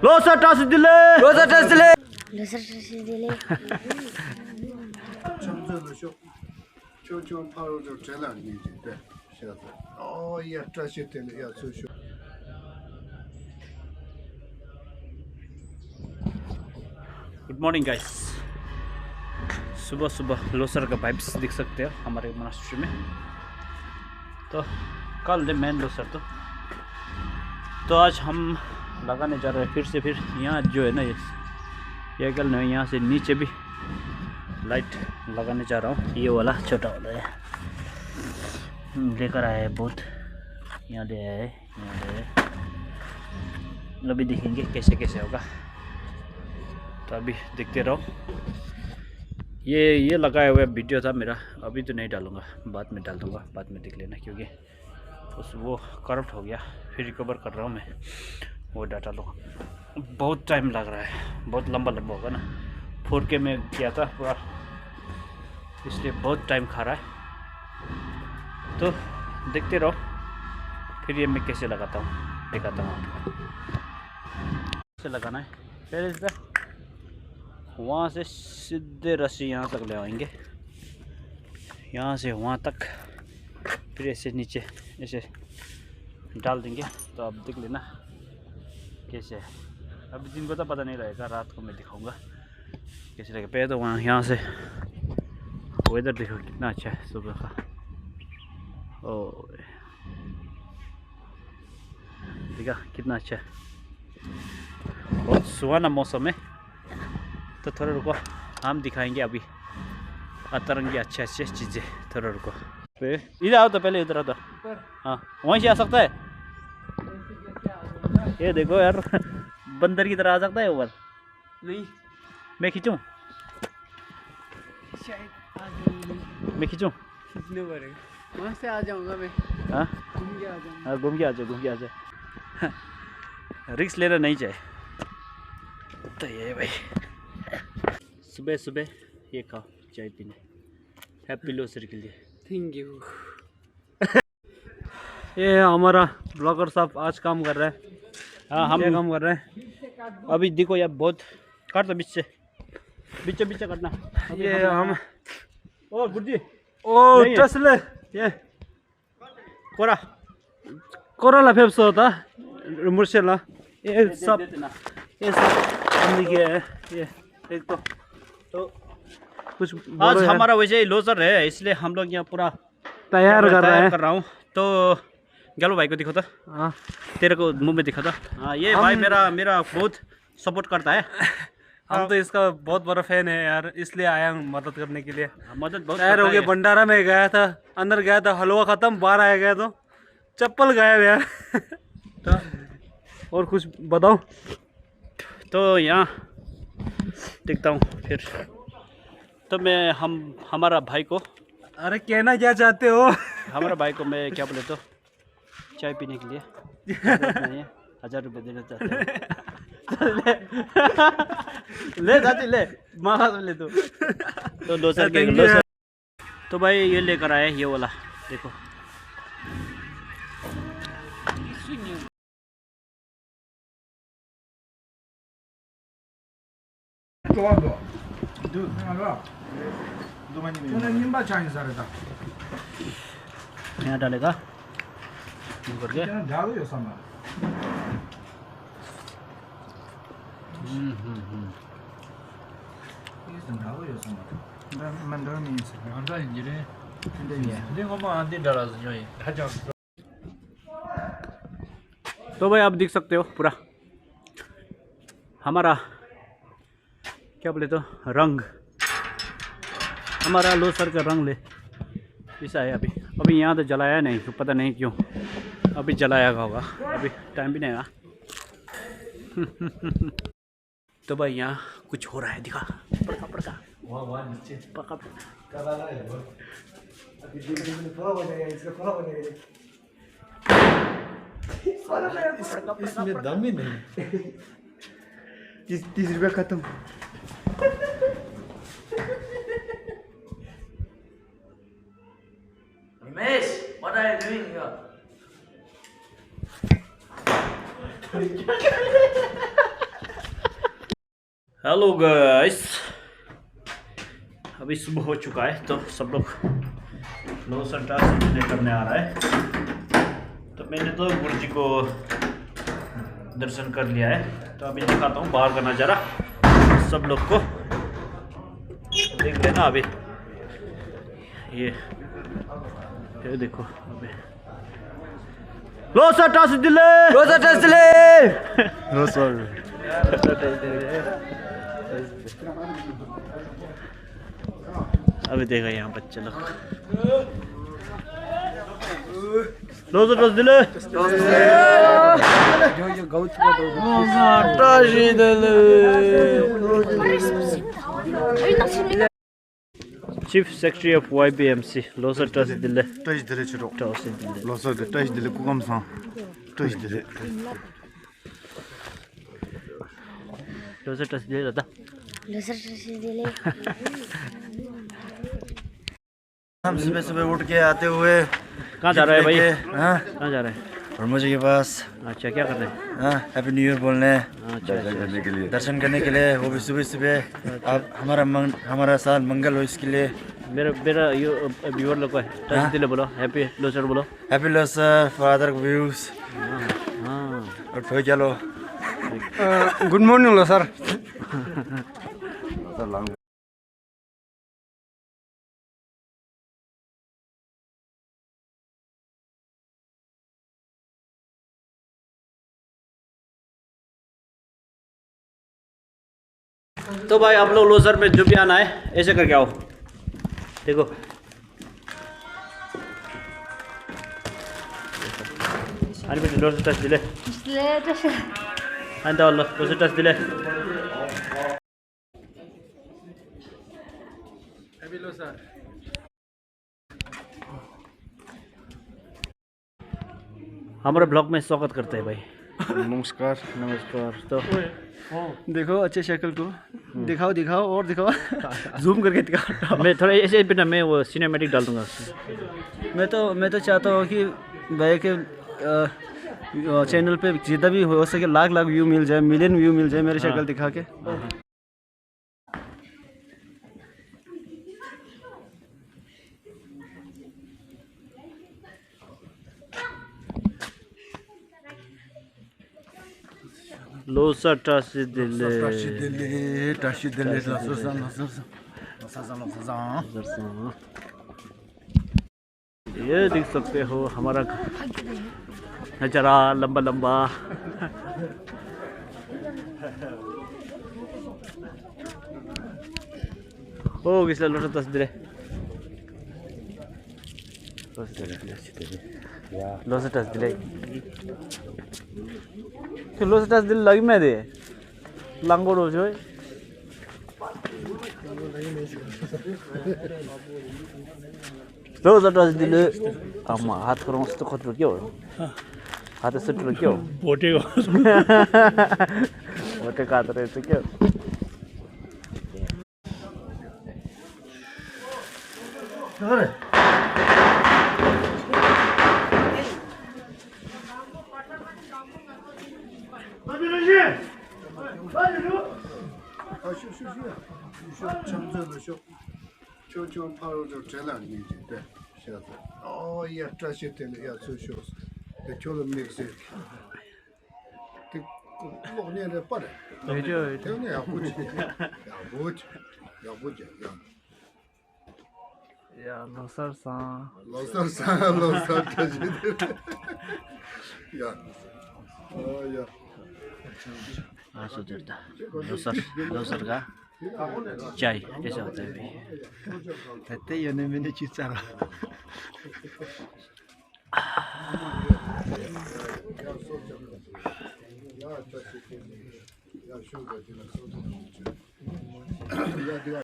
लोसर टस दिले लोसर टस दिले गुड मॉर्निंग गाइस। सुबह सुबह लोसर का वाइब्स दिख सकते हो हमारे मोनास्ट्री में। तो कल है मेन लोसर। तो आज हम लगाने जा रहे हैं फिर यहाँ जो है ना ये कल नहीं, यहाँ से नीचे भी लाइट लगाने जा रहा हूँ। ये वाला छोटा वाला है लेकर आया है बहुत, यहाँ ले आया है, यहाँ ले आया है। अभी देखेंगे कैसे कैसे होगा, तो अभी देखते रहो। ये लगाया हुआ वीडियो था मेरा, अभी तो नहीं डालूँगा, बाद में डाल दूँगा, बाद में देख लेना, क्योंकि वो करप्ट हो गया। फिर रिकवर कर रहा हूँ मैं वो डाटा लो। बहुत टाइम लग रहा है, बहुत लंबा होगा ना। 4K में किया था पूरा, इसलिए बहुत टाइम खा रहा है। तो देखते रहो, फिर ये मैं कैसे लगाता हूँ दिखाता हूँ आपको। कैसे लगाना है, पहले से वहाँ से सीधे रस्सी यहाँ तक ले आएंगे, यहाँ से वहाँ तक, फिर ऐसे नीचे ऐसे डाल देंगे। तो आप देख लेना कैसे है। अभी दिन को तो पता नहीं रहेगा, रात को मैं दिखाऊंगा कैसे लगेगा। पहले तो वहाँ यहाँ से वेदर देखो कितना अच्छा है सुबह का। ओ देखा कितना अच्छा है, बहुत सुहाना मौसम है। तो थोड़ा रुको, हम दिखाएंगे अभी अतरंगी अच्छे अच्छे चीज़ें। थोड़ा रुको, इधर आओ तो, पहले इधर आओ तो। हाँ वहीं से आ सकता है। ये देखो यार, बंदर की तरह आ सकता है ऊपर। नहीं मैं खींचूं, मैं खींचूं, खींचने पड़ेगा। वहाँ से आ जाऊँगा मैं। हाँ घूम के आ जाऊँगा। हाँ घूम के आ जाओ, घूम के आ जाओ। रिस्क लेना नहीं चाहिए। तो ये भाई सुबह सुबह ये खाओ चाय पीने, हैप्पी लोसर के लिए। Thank you. ये हमारा ब्लॉगर साहब आज काम कर रहा है। हाँ हम काम कर रहे हैं। अभी देखो यार, बहुत काट दो बीच से, बीचे बीचे काटना। ये हम ओ गुड्डी ओ टसले ये कोरा कोराला फेब्स होता मुर्शेला। ये सब है ये एक तो कुछ आज हमारा वैसे ही लोसर है, इसलिए हम लोग यहाँ पूरा तैयार कर रहा हूँ। तो गलो भाई को दिखा था। हाँ तेरे को मुंह में दिखा था। हाँ ये भाई मेरा बहुत सपोर्ट करता है। हम तो इसका बहुत बड़ा फैन है यार, इसलिए आया हूँ मदद करने के लिए। मदद बहुत तैयार हो गया। भंडारा में गया था, अंदर गया था, हलवा खत्म, बाहर आया गया तो चप्पल गायब यार। तो और कुछ बताओ। तो यहाँ देखता हूँ फिर। तो मैं हमारा भाई को, अरे कहना क्या चाहते हो? हमारा भाई को मैं क्या बोले तो चाय पीने के लिए 1000 रुपये देना चाहता हूँ। ले जाती ले मांगा तो ले तो लोसर के लोसर। तो भाई ये लेकर आए ये वाला, देखो यहाँ डालेगा करके। तो भाई आप देख सकते हो पूरा हमारा क्या बोले तो रंग, हमारा लोसर का रंग ले ऐसा है। अभी यहाँ तो जलाया नहीं, तो पता नहीं क्यों अभी जलाया होगा, अभी टाइम भी नहीं आया। तो भाई यहाँ कुछ हो रहा है, दिखा पड़का पड़का पड़का इसमें दम ही नहीं। 30 रुपया खत्म। Nimesh, what are you doing here? Hello guys, अभी सुबह हो चुका है तो सब लोग लोसर टास्क करने आ रहा है। तो मैंने तो गुरु जी को दर्शन कर लिया है। तो अभी दिखाता हूँ बाहर का नज़ारा सब लोग को, देख लेना। अभी ये देखो, अभी लोसर टास्क दिले, लोसर टास्क दिले, लोसर अभी देखा यहाँ बच्चे लोग लोसर टास्क दिले, chief secretary of YBMC Losar task दिले, टच दिले छिटो टास्क दिले, लोसर दे टच दिले कुकमसँग टच दिले लोसर टास्क दिले दादा। हम सुबह सुबह उठ के आते हुए कहाँ जा रहा है भाई? हाँ कहाँ जा रहा है? और मुझे के पास अच्छा, क्या कर रहे हैं? हाँ हैप्पी न्यू ईयर बोलने अच्छा, दर्शन करने के लिए, वो भी सुबह सुबह। अब हमारा साल मंगल हो इसके लिए। मेरा व्यूअर लोग को टास्क दिले बोलो, हैप्पी लोसर बोलो। हैप्पी लोसर फादर व्यूज हाँ और तो चलो गुड मॉर्निंग लो सर। तो भाई आप लोग लोसर में जो भी आना है ऐसे करके आओ। देखो अरे बेटे लोसर टास्क दिले, अंत लोसर टास्क दिले। हमारे ब्लॉग में स्वागत करते हैं भाई। नमस्कार। नमस्कार। तो देखो अच्छे शक्ल को दिखाओ दिखाओ और दिखाओ जूम करके दिखाओ। मैं थोड़ा ऐसे बिना मैं वो सिनेमैटिक डाल दूंगा। मैं तो चाहता हूँ कि भाई के चैनल पे जितना भी हो सके लाख व्यू मिल जाए, मिलियन व्यू मिल जाए मेरी शक्ल दिखा के। लोसर टास्क दिले, ये देख सकते हो हमारा नजारा लंबा लंबा। ओ किसला लोसर टास्क दिले, लोसर टास्क दिले, लोसर टास्क दिले लगी मैं दे लांगोर हो जाए। लोसर टास्क दिले अम्मा हाथ करो तो खतरो क्यों हाथ से टूट क्यों बोटे को बोटे काट रहे थे क्यों? 저 바로 저 전화기 때 시작. 야 트라시 때 야 소쇼. 그 저는 믹스. 그 뭐냐래 빠래. भेजो 대네 야 보지. 야 보지. 야 보지. 야. यार लोसर सा 로서 터지. 야. 야. हाँ सुधरता। लोसर का चाय कैसे होता है भाई? कहते ही नहीं मैंने चीज चारा। 야,